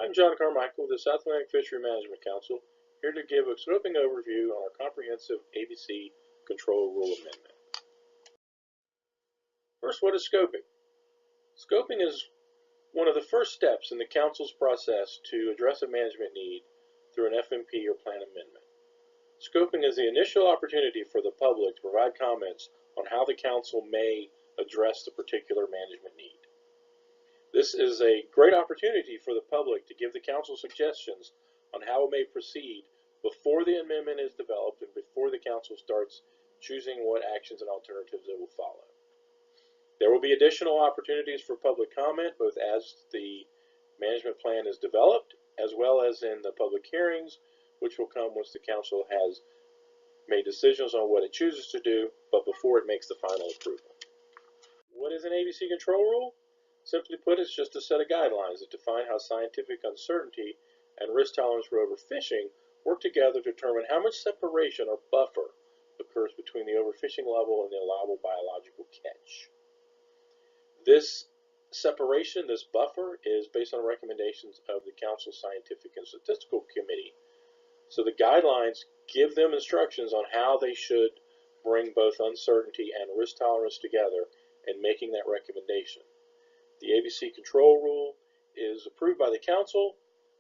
I'm John Carmichael of the South Atlantic Fishery Management Council, here to give a scoping overview on our comprehensive ABC Control Rule Amendment. First, what is scoping? Scoping is one of the first steps in the Council's process to address a management need through an FMP or plan amendment. Scoping is the initial opportunity for the public to provide comments on how the Council may address the particular management need. This is a great opportunity for the public to give the Council suggestions on how it may proceed before the amendment is developed and before the Council starts choosing what actions and alternatives it will follow. There will be additional opportunities for public comment both as the management plan is developed as well as in the public hearings, which will come once the Council has made decisions on what it chooses to do, but before it makes the final approval. What is an ABC control rule? Simply put, it's just a set of guidelines that define how scientific uncertainty and risk tolerance for overfishing work together to determine how much separation or buffer occurs between the overfishing level and the allowable biological catch. This separation, this buffer, is based on recommendations of the Council's Scientific and Statistical Committee. So the guidelines give them instructions on how they should bring both uncertainty and risk tolerance together in making that recommendation. The ABC control rule is approved by the Council,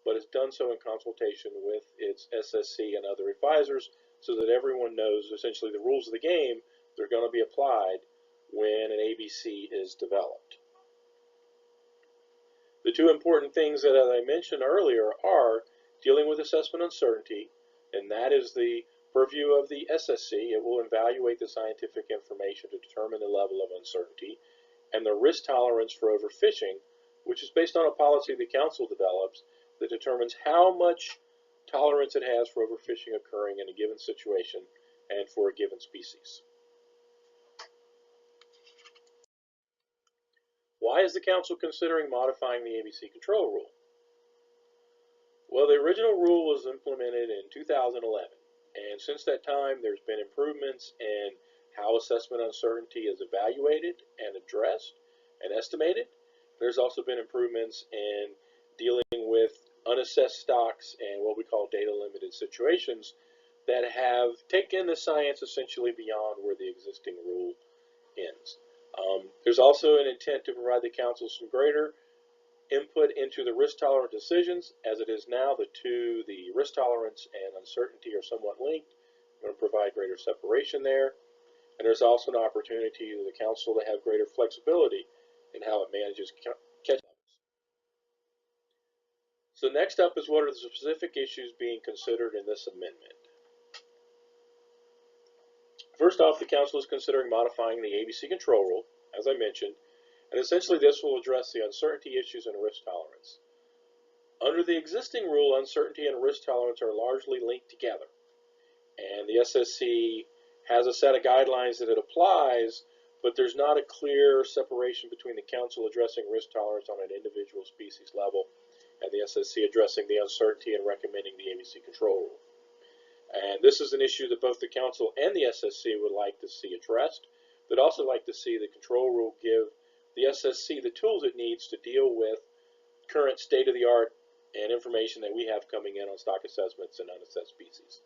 but it's done so in consultation with its SSC and other advisors so that everyone knows essentially the rules of the game that are going to be applied when an ABC is developed. The two important things that, as I mentioned earlier, are dealing with assessment uncertainty, and that is the purview of the SSC. It will evaluate the scientific information to determine the level of uncertainty, and the risk tolerance for overfishing, which is based on a policy the Council develops that determines how much tolerance it has for overfishing occurring in a given situation and for a given species. Why is the Council considering modifying the ABC control rule? Well, the original rule was implemented in 2011, and since that time there's been improvements in how assessment uncertainty is evaluated and addressed and estimated. There's also been improvements in dealing with unassessed stocks and what we call data limited situations that have taken the science essentially beyond where the existing rule ends. There's also an intent to provide the Council some greater input into the risk tolerant decisions. As it is now, the risk tolerance and uncertainty are somewhat linked. We're going to provide greater separation there. And there's also an opportunity for the Council to have greater flexibility in how it manages catch levels. So next up is what are the specific issues being considered in this amendment. First off, the Council is considering modifying the ABC control rule, as I mentioned, and essentially this will address the uncertainty issues and risk tolerance. Under the existing rule, uncertainty and risk tolerance are largely linked together, and the SSC has a set of guidelines that it applies, but there's not a clear separation between the Council addressing risk tolerance on an individual species level and the SSC addressing the uncertainty and recommending the ABC control rule. And this is an issue that both the Council and the SSC would like to see addressed. They'd also like to see the control rule give the SSC the tools it needs to deal with current state-of-the-art and information that we have coming in on stock assessments and unassessed species.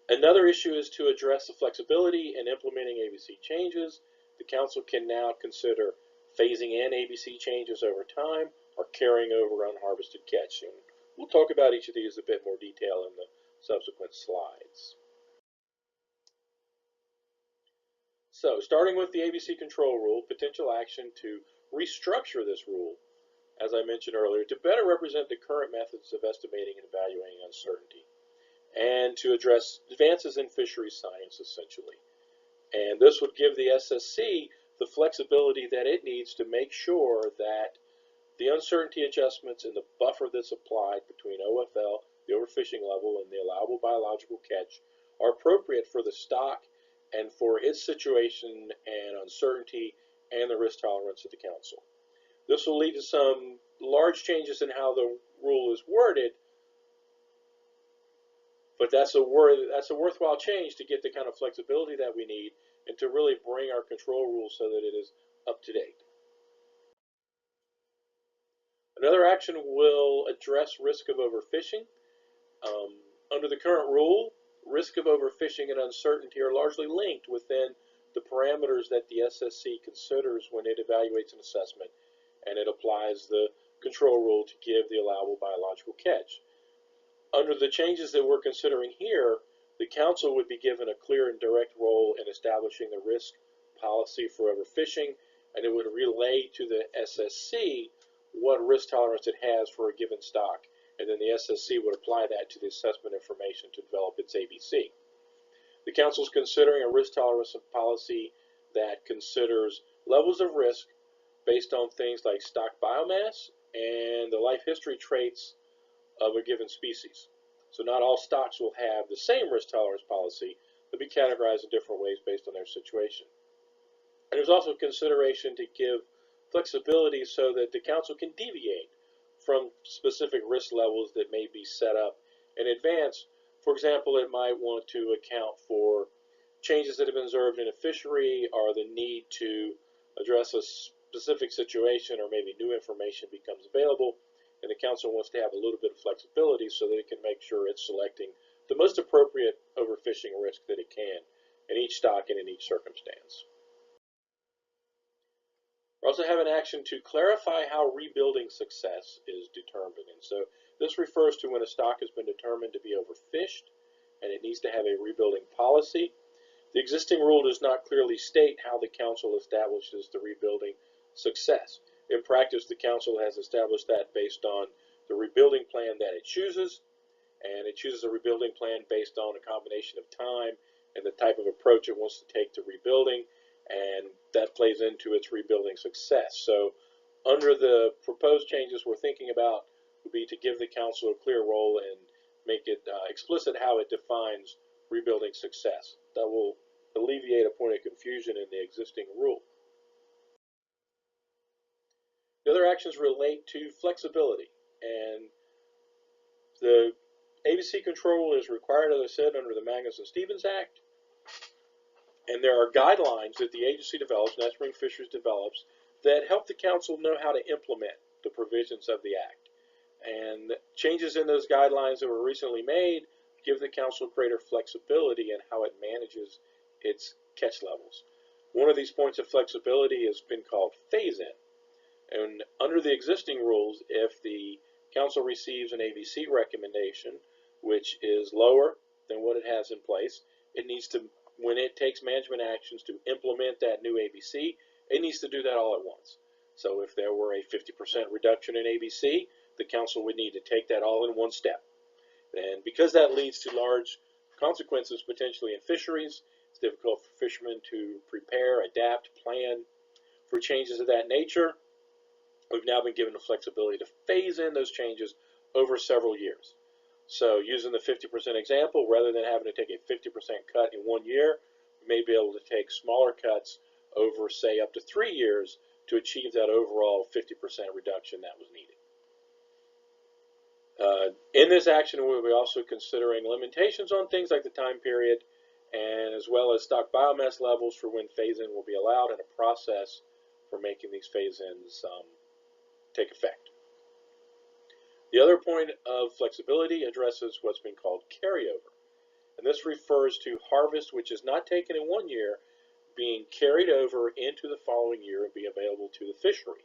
Another issue is to address the flexibility in implementing ABC changes. The Council can now consider phasing in ABC changes over time or carrying over unharvested catch. And we'll talk about each of these in a bit more detail in the subsequent slides. So, starting with the ABC control rule, potential action to restructure this rule, as I mentioned earlier, to better represent the current methods of estimating and evaluating uncertainty, and to address advances in fisheries science, essentially. And this would give the SSC the flexibility that it needs to make sure that the uncertainty adjustments and the buffer that's applied between OFL, the overfishing level, and the allowable biological catch are appropriate for the stock and for its situation and uncertainty and the risk tolerance of the Council. This will lead to some large changes in how the rule is worded, but that's a worthwhile change to get the kind of flexibility that we need and to really bring our control rule so that it is up to date. Another action will address risk of overfishing. Under the current rule, risk of overfishing and uncertainty are largely linked within the parameters that the SSC considers when it evaluates an assessment, and it applies the control rule to give the allowable biological catch. Under the changes that we're considering here, the Council would be given a clear and direct role in establishing the risk policy for overfishing, and it would relay to the SSC what risk tolerance it has for a given stock, and then the SSC would apply that to the assessment information to develop its ABC. The Council is considering a risk tolerance policy that considers levels of risk based on things like stock biomass and the life history traits of a given species. So not all stocks will have the same risk tolerance policy. They'll be categorized in different ways based on their situation. And there's also consideration to give flexibility so that the Council can deviate from specific risk levels that may be set up in advance. For example, it might want to account for changes that have been observed in a fishery, or the need to address a specific situation, or maybe new information becomes available, and the Council wants to have a little bit of flexibility so that it can make sure it's selecting the most appropriate overfishing risk that it can in each stock and in each circumstance. We also have an action to clarify how rebuilding success is determined. And so this refers to when a stock has been determined to be overfished and it needs to have a rebuilding policy. The existing rule does not clearly state how the Council establishes the rebuilding success. In practice, the Council has established that based on the rebuilding plan that it chooses, and it chooses a rebuilding plan based on a combination of time and the type of approach it wants to take to rebuilding, and that plays into its rebuilding success. So under the proposed changes we're thinking about would be to give the Council a clear role and make it explicit how it defines rebuilding success. That will alleviate a point of confusion in the existing rule. The other actions relate to flexibility, and the ABC control is required, as I said, under the Magnuson-Stevens Act, and there are guidelines that the agency develops, Net Spring Fisheries develops, that help the Council know how to implement the provisions of the Act. And changes in those guidelines that were recently made give the Council greater flexibility in how it manages its catch levels. One of these points of flexibility has been called phase-in. And under the existing rules, if the Council receives an ABC recommendation, which is lower than what it has in place, it needs to, when it takes management actions to implement that new ABC, it needs to do that all at once. So if there were a 50% reduction in ABC, the Council would need to take that all in one step. And because that leads to large consequences potentially in fisheries, it's difficult for fishermen to prepare, adapt, plan for changes of that nature. We've now been given the flexibility to phase in those changes over several years. So using the 50% example, rather than having to take a 50% cut in 1 year, we may be able to take smaller cuts over, say, up to 3 years to achieve that overall 50% reduction that was needed. In this action, we'll be also considering limitations on things like the time period, and as well as stock biomass levels for when phase-in will be allowed, and a process for making these phase-ins take effect. The other point of flexibility addresses what's been called carryover, and this refers to harvest which is not taken in 1 year being carried over into the following year and be available to the fishery.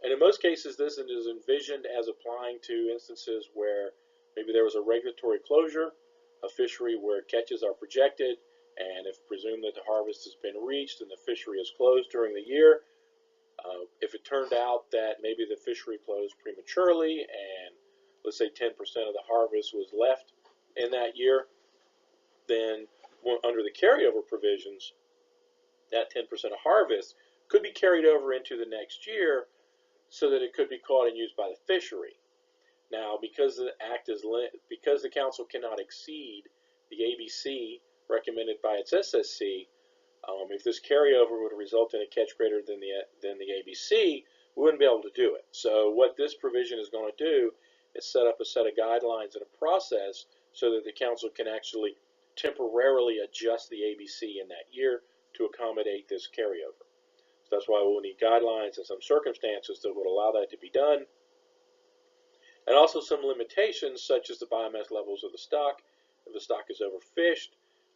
And in most cases, this is envisioned as applying to instances where maybe there was a regulatory closure, a fishery where catches are projected, and if presumed that the harvest has been reached and the fishery is closed during the year, if it turned out that maybe the fishery closed prematurely and let's say 10% of the harvest was left in that year, then under the carryover provisions, that 10% of harvest could be carried over into the next year so that it could be caught and used by the fishery. Now, because the act is because the Council cannot exceed the ABC recommended by its SSC, if this carryover would result in a catch greater than the ABC, we wouldn't be able to do it. So what this provision is going to do is set up a set of guidelines and a process so that the Council can actually temporarily adjust the ABC in that year to accommodate this carryover. That's why we'll need guidelines and some circumstances that would allow that to be done. And also some limitations such as the biomass levels of the stock. If the stock is overfished,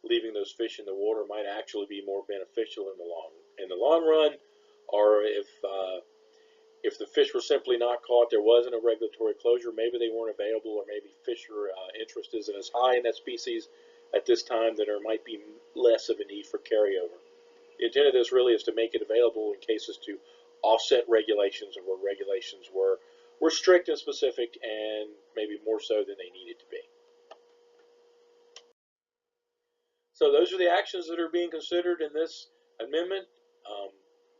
leaving those fish in the water might actually be more beneficial in the long run. Or if the fish were simply not caught, there wasn't a regulatory closure, maybe they weren't available, or maybe fisher interest isn't as high in that species at this time, then there might be less of a need for carryover. The intent of this really is to make it available in cases to offset regulations, or where regulations were strict and specific and maybe more so than they needed to be. So those are the actions that are being considered in this amendment.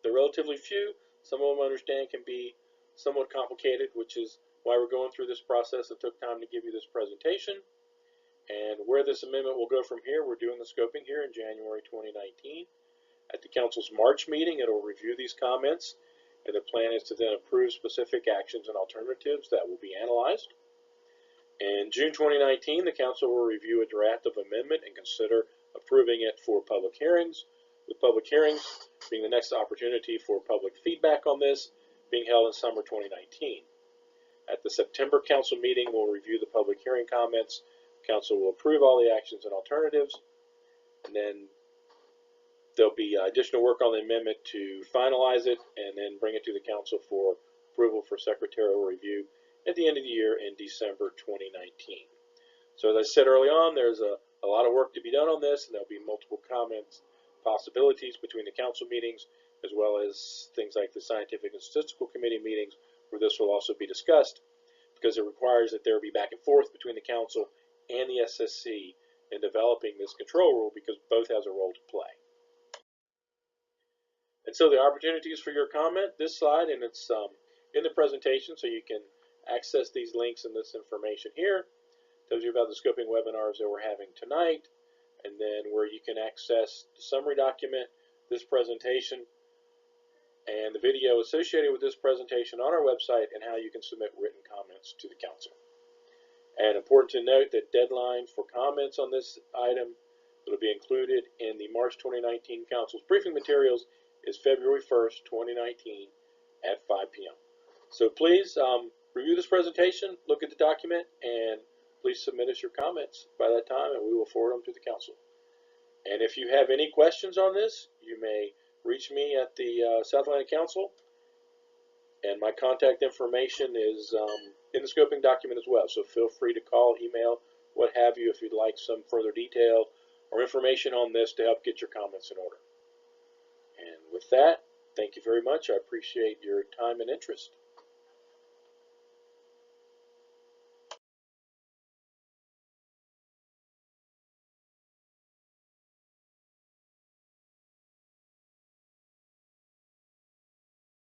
They're relatively few. Some of them, I understand, can be somewhat complicated, which is why we're going through this process. It took time to give you this presentation. And where this amendment will go from here, we're doing the scoping here in January 2019. At the Council's March meeting, it will review these comments, and the plan is to then approve specific actions and alternatives that will be analyzed. In June 2019, the Council will review a draft of amendment and consider approving it for public hearings, with public hearings being the next opportunity for public feedback on this, being held in summer 2019. At the September Council meeting, we'll review the public hearing comments. Council will approve all the actions and alternatives, and then there'll be additional work on the amendment to finalize it and then bring it to the Council for approval for secretarial review at the end of the year in December 2019. So as I said early on, there's a lot of work to be done on this, and there'll be multiple comments, possibilities between the Council meetings, as well as things like the Scientific and Statistical Committee meetings, where this will also be discussed, because it requires that there be back and forth between the Council and the SSC in developing this control rule, because both has a role to play. And so the opportunities for your comment, this slide, and it's in the presentation, so you can access these links and this information here. Tells you about the scoping webinars that we're having tonight, and then where you can access the summary document, this presentation, and the video associated with this presentation on our website, and how you can submit written comments to the Council. And important to note that deadline for comments on this item that will be included in the March 2019 Council's briefing materials is February 1st, 2019 at 5 p.m. So please review this presentation, look at the document, and please submit us your comments by that time, and we will forward them to the Council. And if you have any questions on this, you may reach me at the South Atlantic Council, and my contact information is in the scoping document as well. So feel free to call, email, what have you, if you'd like some further detail or information on this to help get your comments in order. And with that, thank you very much. I appreciate your time and interest.